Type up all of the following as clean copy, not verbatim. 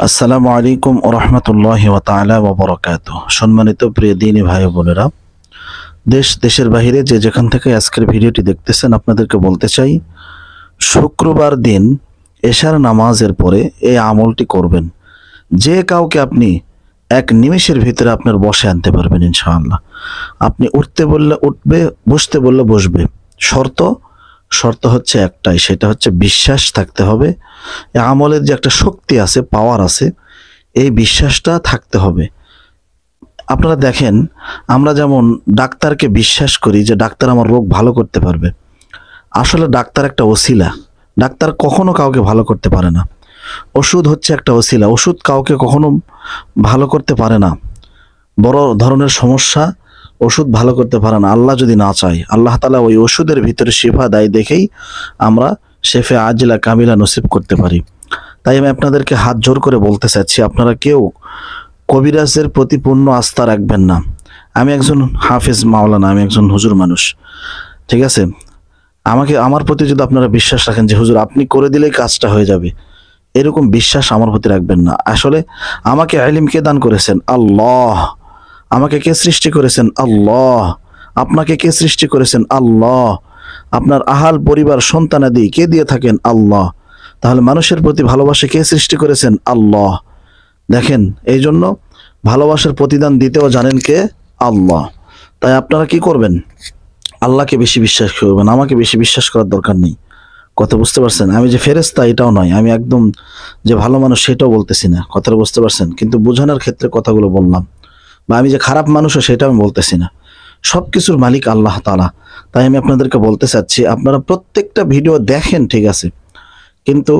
আসসালামু আলাইকুম ওয়া রাহমাতুল্লাহি ওয়া তাআলা ওয়া বারাকাতুহু। সম্মানিত প্রিয় দিনী ভাই ও বোনেরা, দেশের বাইরে যে যেখান থেকে আজকের ভিডিওটি দেখতেছেন, আপনাদেরকে বলতে চাই, শুক্রবার দিন এশার নামাজের পরে এই আমলটি করবেন। যে কাউকে আপনি এক নিমেষের ভিতরে আপনার বসে আনতে পারবেন ইনশাআল্লাহ। আপনি উঠতে বললে উঠবে, বসতে বললে বসবে। শর্ত হচ্ছে একটাই, সেটা হচ্ছে বিশ্বাস থাকতে হবে। এই আমলের যে একটা শক্তি আছে, পাওয়ার আছে, এই বিশ্বাসটা থাকতে হবে। আপনারা দেখেন, আমরা যেমন ডাক্তারকে বিশ্বাস করি যে ডাক্তার আমার রোগ ভালো করতে পারবে। আসলে ডাক্তার একটা ওসিলা। ডাক্তার কখনো কাউকে ভালো করতে পারে না। ওষুধ হচ্ছে একটা ওসিলা। ওষুধ কাউকে কখনো ভালো করতে পারে না। বড় ধরনের সমস্যা ওষুধ ভালো করতে পারে না, আল্লাহ যদি না চায়। আল্লাহ তাআলা ওই ওষুধের ভিতরে শিফা দেয় দেখেই আমরা শেফে আজিলা কামিলা নসিব করতে পারি। তাই আমি আপনাদেরকে হাত জোর করে বলতে চাচ্ছি, আপনারা কেউ কবিরাজের প্রতি পূর্ণ আস্থা রাখবেন না। আমি একজন হাফেজ মাওলানা, আমি একজন হুজুর মানুষ, ঠিক আছে? আমার প্রতি যদি আপনারা বিশ্বাস রাখেন যে হুজুর আপনি করে দিলেই কাজটা হয়ে যাবে, এরকম বিশ্বাস আমার প্রতি রাখবেন না। আসলে আমাকে ইলম কে দান করেছেন? আল্লাহ। আমাকে কে সৃষ্টি করেছেন? আল্লাহ। আপনাকে কে সৃষ্টি করেছেন? আল্লাহ। আপনার আহাল পরিবার সন্তানাদি কে দিয়ে থাকেন? আল্লাহ। তাহলে মানুষের প্রতি ভালোবাসা কে সৃষ্টি করেছেন? আল্লাহ। দেখেন, এই জন্য ভালোবাসার প্রতিদান দিতেও জানেন কে? আল্লাহ। তাই আপনারা কি করবেন? আল্লাহকে বেশি বিশ্বাস করবেন, আমাকে বেশি বিশ্বাস করার দরকার নেই। কথা বুঝতে পারছেন? আমি যে ফেরেশতা এটাও নয়, আমি একদম যে ভালো মানুষ সেটাও বলতেছি না। কথাটা বুঝতে পারছেন? কিন্তু বোঝানোর ক্ষেত্রে কথাগুলো বললাম। বা আমি যে খারাপ মানুষও সেটা আমি বলতেছি না। সবকিছুর মালিক আল্লাহ তাআলা। তাই আমি আপনাদেরকে বলতে চাচ্ছি, আপনারা প্রত্যেকটা ভিডিও দেখেন, ঠিক আছে, কিন্তু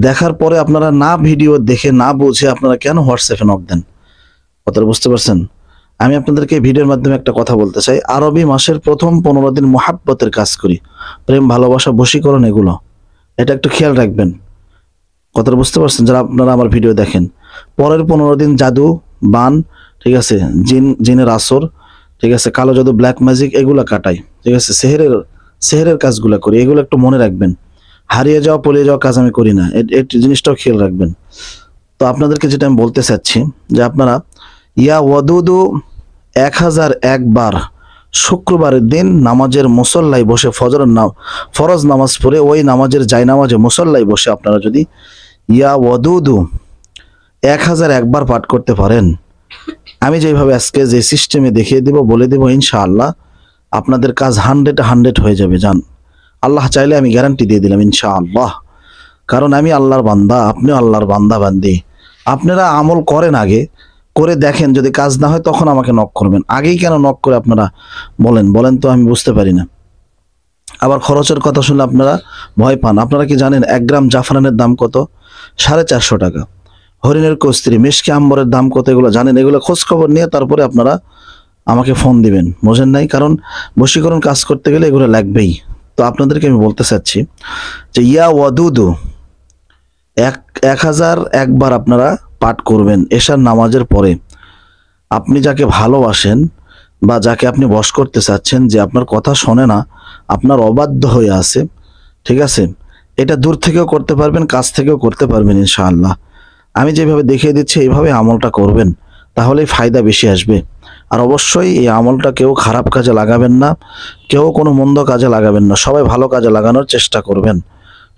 দেখার পরে আপনারা না ভিডিও দেখে না বুঝে আপনারা কেন হোয়াটসঅ্যাপে নক দেন? কথাটা বুঝতে পারছেন? আমি আপনাদেরকে এই ভিডিওর মাধ্যমে একটা কথা বলতে চাই। আরবি মাসের প্রথম 15 দিন মুহাব্বতের কাজ করি, প্রেম, ভালোবাসা, বশীকরণ, এগুলো এটা একটু খেয়াল রাখবেন। কথাটা বুঝতে পারছেন? যারা আপনারা আমার ভিডিও দেখেন, পরের 15 দিন জাদু, বান, ঠিক আছে, জিনের আসর, ঠিক আছে, কালো জাদু, ব্ল্যাক ম্যাজিক, এগুলা কাটাই, ঠিক আছে, সেহেরের কাজগুলো করি। এগুলো একটু মনে রাখবেন। হারিয়ে যাওয়া, পলিয়ে যাওয়া কাজ আমি করি না। এই জিনিসটাও খেয়াল রাখবেন। তো আপনাদেরকে যেটা আমি বলতে চাচ্ছি, যে আপনারা ইয়া ওয়াদুদু 1001 বার শুক্রবারের দিন নামাজের মুসল্লায় বসে ফরজ নামাজ পড়ে ওই নামাজের জায়নামাজে মুসল্লায় বসে আপনারা যদি ইয়া ওয়াদুদু 1001 বার পাঠ করতে পারেন, আমি যেভাবে আজকে যে সিস্টেমে দেখিয়ে দিব, বলে দেব, ইনশাআল্লাহ আপনাদের কাজ 100 হয়ে যাবে। জান, আল্লাহ চাইলে আমি গ্যারান্টি দিয়ে দিলাম ইনশাআল্লাহ। কারণ আমি আল্লাহর বান্দা, আপনিও আল্লাহর বান্দা বান্দি। আপনারা আমল করেন, আগে করে দেখেন, যদি কাজ না হয় তখন আমাকে নক করবেন। আগেই কেন নক করে আপনারা বলেন তো, আমি বুঝতে পারি না। আবার খরচের কথা শুনলে আপনারা ভয় পান। আপনারা কি জানেন 1 গ্রাম জাফরানের দাম কত? 450 টাকা। হরিণের কস্তুরী, মিশকে আম্বরের দাম কত? এগুলো জানেন? এগুলো খোঁজ খবর নিয়ে তারপরে আপনারা আমাকে ফোন দিবেন, বোঝেন নাই? কারণ বশীকরণ কাজ করতে গেলে এগুলো লাগবেই। তো আপনাদেরকে আমি বলতে চাচ্ছি যে ইয়া ওয়াদুদু 1001 বার আপনারা পাঠ করবেন এশার নামাজের পরে। আপনি যাকে ভালোবাসেন বা যাকে আপনি বশ করতে চাচ্ছেন, যে আপনার কথা শোনে না, আপনার অবাধ্য হয়ে আছে, ঠিক আছে, এটা দূর থেকেও করতে পারবেন, কাছ থেকেও করতে পারবেন ইনশাআল্লাহ। আমি যেভাবে দেখিয়ে দিচ্ছি এইভাবে আমলটা করবেন, তাহলেই ফায়দা বেশি আসবে। আর অবশ্যই এই আমলটা কেউ খারাপ কাজে লাগাবেন না, কেউ কোনো মন্দ কাজে লাগাবেন না, সবাই ভালো কাজে লাগানোর চেষ্টা করবেন।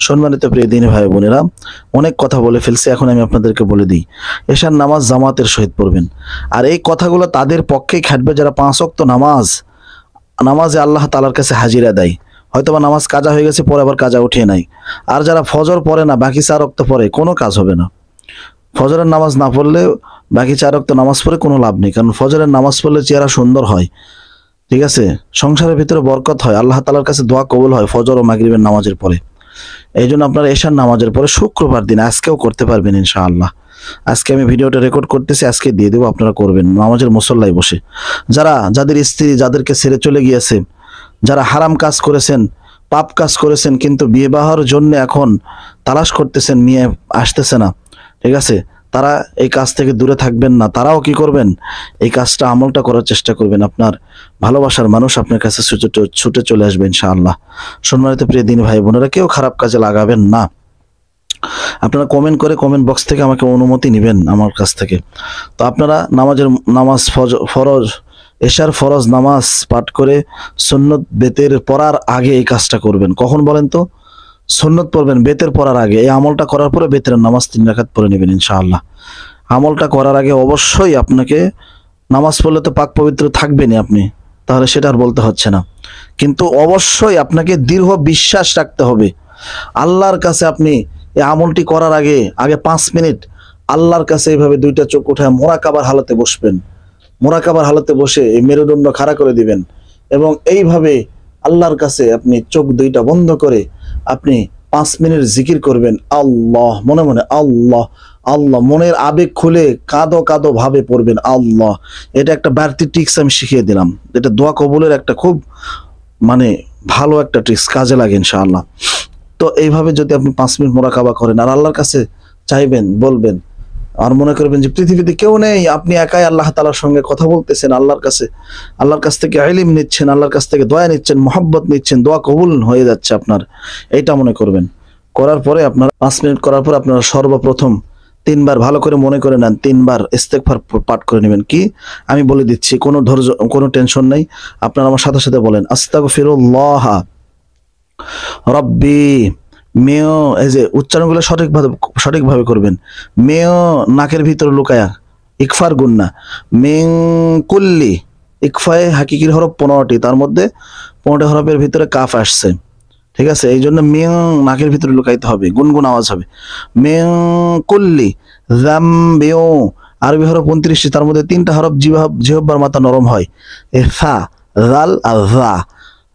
সম্মানিত প্রিয় দিনী ভাই বোনেরা, অনেক কথা বলে ফেলছি, এখন আমি আপনাদেরকে বলে দিই, এশার নামাজ জামাতের সহিত পড়বেন। আর এই কথাগুলো তাদের পক্ষেই খাটবে যারা 5 ওয়াক্ত নামাজে আল্লাহ তাআলার কাছে হাজিরা দেয়। হয়তোবা নামাজ কাজা হয়ে গেছে, পরে আবার কাজা উঠিয়ে নাই। আর যারা ফজর পড়ে না, বাকি 4 ওয়াক্ত পড়ে, কোনো কাজ হবে না। ফজরের নামাজ না পড়লে বাকি 4 ওয়াক্ত নামাজ পড়ে কোনো লাভ নেই। কারণ ফজরের নামাজ পড়লে চেহারা সুন্দর হয়, ঠিক আছে, সংসারের ভিতরে বরকত হয়, আল্লাহ তাআলার কাছে দোয়া কবুল হয় ফজর ও মাগরিবের নামাজের পরে। এই জন্য আপনারা এশার নামাজের পরে শুক্রবার দিন আজকেও করতে পারবেন ইনশাআল্লাহ। আজকে আমি ভিডিওটা রেকর্ড করতেছি, আজকে দিয়ে দেবো, আপনারা করবেন নামাজের মুসল্লায় বসে। যাদের স্ত্রী যাদেরকে ছেড়ে চলে গিয়েছে, যারা হারাম কাজ করেছেন, পাপ কাজ করেছেন, কিন্তু বিবাহের জন্য এখন তালাশ করতেছেন, মেয়ে আসতেছে না, ঠিক আছে, তারা এই কাজ থেকে দূরে থাকবেন না। তারাও কি করবেন? এই কাজটা, আমলটা করার চেষ্টা করবেন। আপনার ভালোবাসার মানুষ আপনার কাছে ছুটে চলে আসবে ইনশাআল্লাহ। সম্মানিত প্রিয় দিনী ভাই বোনেরা, কেউ খারাপ কাজে লাগাবেন না। আপনারা কমেন্ট করে কমেন্ট বক্স থেকে আমাকে অনুমতি নেবেন আমার কাছ থেকে। তো আপনারা নামাজ ফরজ এশার ফরজ নামাজ পাঠ করে সুন্নত বেতের পড়ার আগে এই কাজটা করবেন। কখন বলেন তো? সুন্নত পড়বেন বেতের পড়ার আগে। এই আমলটা করার পরে বেতের নামাজ 3 রাকাত পড়ে নেবেন ইনশাআল্লাহ। আমলটা করার আগে অবশ্যই আপনাকে, নামাজ পড়লে তো পাক পবিত্র থাকবেনই আপনি, তাহলে সেটা আর বলতে হচ্ছে না, কিন্তু অবশ্যই আপনাকে দৃঢ় বিশ্বাস রাখতে হবে আল্লাহর কাছে। আপনি এই আমলটি করার আগে 5 মিনিট আল্লাহর কাছে এইভাবে 2টা চোখ উঠায় মোরাকাবার হালতে বসবেন। মোরাকাবার হালতে বসে এই মেরুদণ্ড খাড়া করে দিবেন এবং এইভাবে আল্লাহর কাছে আপনি চোখ 2টা বন্ধ করে আপনি 5 মিনিট জিকির করবেন। আল্লাহ, মনে মনে আল্লাহ আল্লাহ, মনের আবেগ খুলে কাঁদো কাঁদো ভাবে পড়বেন আল্লাহ। এটা একটা বাড়তি ট্রিক্স আমি শিখিয়ে দিলাম, এটা দোয়া কবুলের একটা খুব ভালো একটা ট্রিক্স, কাজে লাগে ইনশাআল্লাহ। তো এইভাবে যদি আপনি 5 মিনিট মোরাকাবা করেন আর আল্লাহর কাছে চাইবেন, বলবেন আর মনে করবেন যে পৃথিবীতে কেউ নেই, আপনি একাই আল্লাহ তাআলার সঙ্গে কথা বলতেছেন, আল্লাহর কাছ থেকে ইলম নিচ্ছেন, আল্লাহর কাছ থেকে দয়া নিচ্ছেন, মহব্বত নিচ্ছেন, দোয়া কবুল হয়ে যাচ্ছে আপনার, এইটা মনে করবেন। করার পরে আপনারা 5 মিনিট করার পর আপনারা সর্বপ্রথম 3 বার ভালো করে মনে করে নেন, 3 বার ইস্তেগফার পাঠ করে নেবেন। কি আমি বলে দিচ্ছি, কোনো ধৈর্য, কোনো টেনশন নাই, আপনারা আমার সাথে সাথে বলেন আস্তাগফিরুল্লাহ রব্বি। মেয়, এই যে উচ্চারণগুলো সঠিকভাবে করবেন। মেয় নাকের ভিতরে লুকায়া, ইকফার গুন্না, মিন কুল্লি, ইকফায়ে হাকিকির হরফ 15টি, তার মধ্যে 15টি হরফের ভিতরে কাফ আসছে, ঠিক আছে? এই জন্য মিং নাকের ভিতরে লুকাইতে হবে, গুনগুন আওয়াজ হবে। মিং কুল্লি যামবিউ, আরবি হরফ 29টি, তার মধ্যে 3টা হরফ জিহ্বার মাথা নরম হয়, এ ফা, জাল আর যা,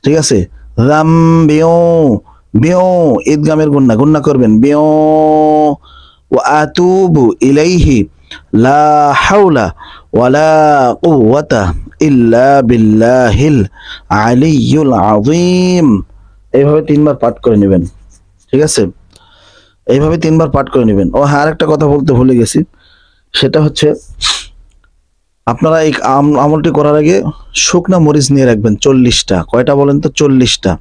ঠিক আছে? যামবিউ, বিউ ঈদগামের গুন্না করবেন, বিউ। ওয়া আতুবু ইলাইহি লা হাওলা ওয়ালা কুওয়াতা ইল্লা বিল্লাহিল আলিয়্যুল আযীম। এইভাবে 3 বার পাঠ করে নেবেন, ঠিক আছে? এইভাবে 3 বার পাঠ করে নেবেন। ও হ্যাঁ, আরেকটা কথা বলতে ভুলে গেছি, সেটা হচ্ছে আপনারা এই আমলটি করার আগে শুকনা মরিচ নিয়ে রাখবেন 40টা। কয়টা বলেন তো? 40টা।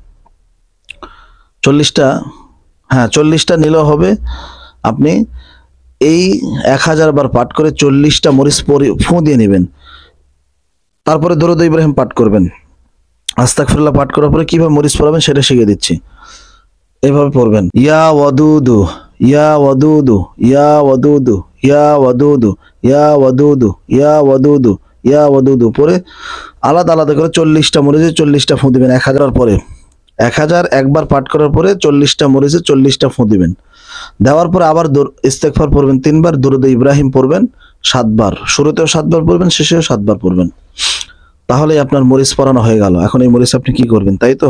40টা, হ্যাঁ 40টা নিলেও হবে। আপনি এই 1000 বার পাঠ করে 40টা মরিচ ফুঁ দিয়ে নেবেন। তারপরে দরুদ ইব্রাহিম পাঠ করবেন। আস্তাগফিরুল্লাহ পাঠ করার পরে কিভাবে মরিচ পড়াবেন সেটা শিখিয়ে দিচ্ছি। এইভাবে পড়বেন, ইয়া ওয়াদুদু ইয়া ওয়াদুদু ইয়া ওয়াদুদু ইয়া ওয়াদুদু ইয়া ওয়াদুদু ইয়া ওয়াদুদু ইয়া ওয়াদুদু, পরে আলাদা আলাদা করে 40টা মরিচে 40টা ফুঁ দিবেন। 1000 পরে 1000 একবার পাঠ করার পরে 40টা মরিচে 40টা ফুঁ দিবেন। দেওয়ার পরে আবার ইস্তেগফার পড়বেন 3 বার, দরুদ ইব্রাহিম পড়বেন 7 বার, শুরুতেও 7 বার পড়বেন, শেষেও 7 বার পড়বেন। তাহলেই আপনার মরিচ পরানো হয়ে গেল। এখন এই মরিচ আপনি কি করবেন, তাই তো?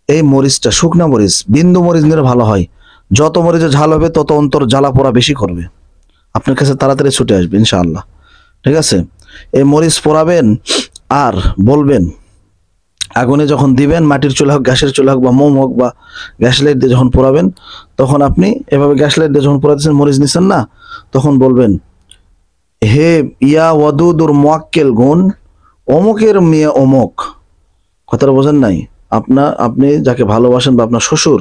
এই মরিচটা শুকনা মরিচ, বিন্দু মরিচ নিলে ভালো হয়। যত মরিচে ঝাল হবে তত অন্তর জ্বালা পোড়া বেশি করবে, আপনার কাছে তাড়াতাড়ি ছুটে আসবে ইনশাআল্লাহ, ঠিক আছে? এই মরিচ পোড়াবেন আর বলবেন, আগুনে যখন দিবেন, মাটির চুলা হোক, গ্যাসের চুলা হোক, বা মোম হোক, বা গ্যাস লাইট দিয়ে যখন পোড়াবেন, তখন আপনি এভাবে গ্যাস লাইট দিয়ে যখন পোড়াতেছেন, মরিচ নিচ্ছেন না, তখন বলবেন, হে ইয়া ওয়াদুদুর মুয়াক্কেল গুণ, অমুকের মেয়ে অমুক। কথাটা বোঝেন নাই? আপনি যাকে ভালোবাসেন বা আপনার শ্বশুর,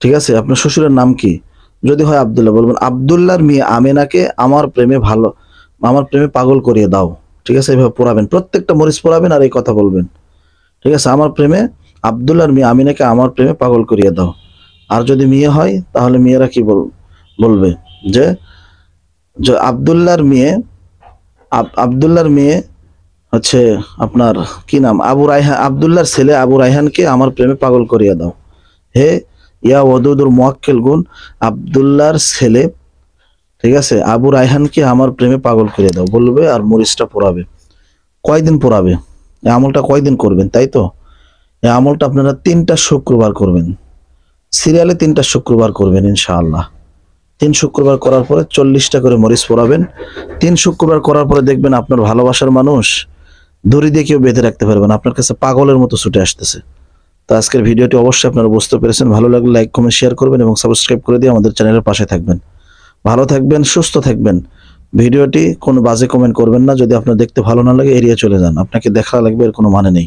ঠিক আছে? আপনার শ্বশুরের নাম কি? যদি হয় আব্দুল্লাহ, বলবেন আব্দুল্লাহর মেয়ে আমেনাকে আমার প্রেমে পাগল করিয়ে দাও, ঠিক আছে? এইভাবে পোড়াবেন, প্রত্যেকটা মরিচ পোড়াবেন আর এই কথা বলবেন, ঠিক আছে? আব্দুল্লাহর মেয়ে আমিনাকে আমার প্রেমে পাগল করিয়ে দাও। আর যদি মেয়ে হয় তাহলে মেয়েরা কি বলবে যে আব্দুল্লাহর মেয়ে হচ্ছে আপনার কি নাম, আবু রায়হান, আব্দুল্লাহর ছেলে আবু রায়হানকে আমার প্রেমে পাগল করিয়ে দাও। হে ইয়া ওয়াদুদুর মুয়াক্কিল গুণ, আব্দুল্লাহর ছেলে, ঠিক আছে, আবু রায়হানকে আমার প্রেমে পাগল করিয়ে দাও বলবে, আর মরিচটা পোড়াবে। কয়দিন পোড়াবে? এই আমলটা কয়দিন করবেন, তাই তো? এই আমলটা আপনারা 3টা শুক্রবার করবেন, সিরিয়ালে 3টা শুক্রবার করবেন ইনশাআল্লাহ। 3 শুক্রবার করার পরে 40টা করে মরিচ পোড়াবেন। 3 শুক্রবার করার পরে দেখবেন আপনার ভালোবাসার মানুষ দড়ি দিয়ে কেউ বেঁধে রাখতে পারবেন, আপনার কাছে পাগলের মতো ছুটে আসতেছে। তো আজকের ভিডিওটি অবশ্যই আপনারা বুঝতে পেরেছেন। ভালো লাগলে লাইক, কমেন্ট, শেয়ার করবেন এবং সাবস্ক্রাইব করে দিয়ে আমাদের চ্যানেলের পাশে থাকবেন। ভালো থাকবেন, সুস্থ থাকবেন। ভিডিওটি কোনো বাজে কমেন্ট করবেন না, যদি আপনার দেখতে ভালো না লাগে এড়িয়ে চলে যান, আপনাকে দেখা লাগবে এর কোনো মানে নেই।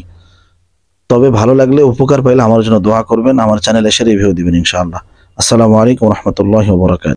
তবে ভালো লাগলে, উপকার পাইলে আমার জন্য দোয়া করবেন, আমার চ্যানেলে এসে রিভিউ দিবেন ইনশাআল্লাহ। আসসালামু আলাইকুম রহমতুল্লাহ বরকাত।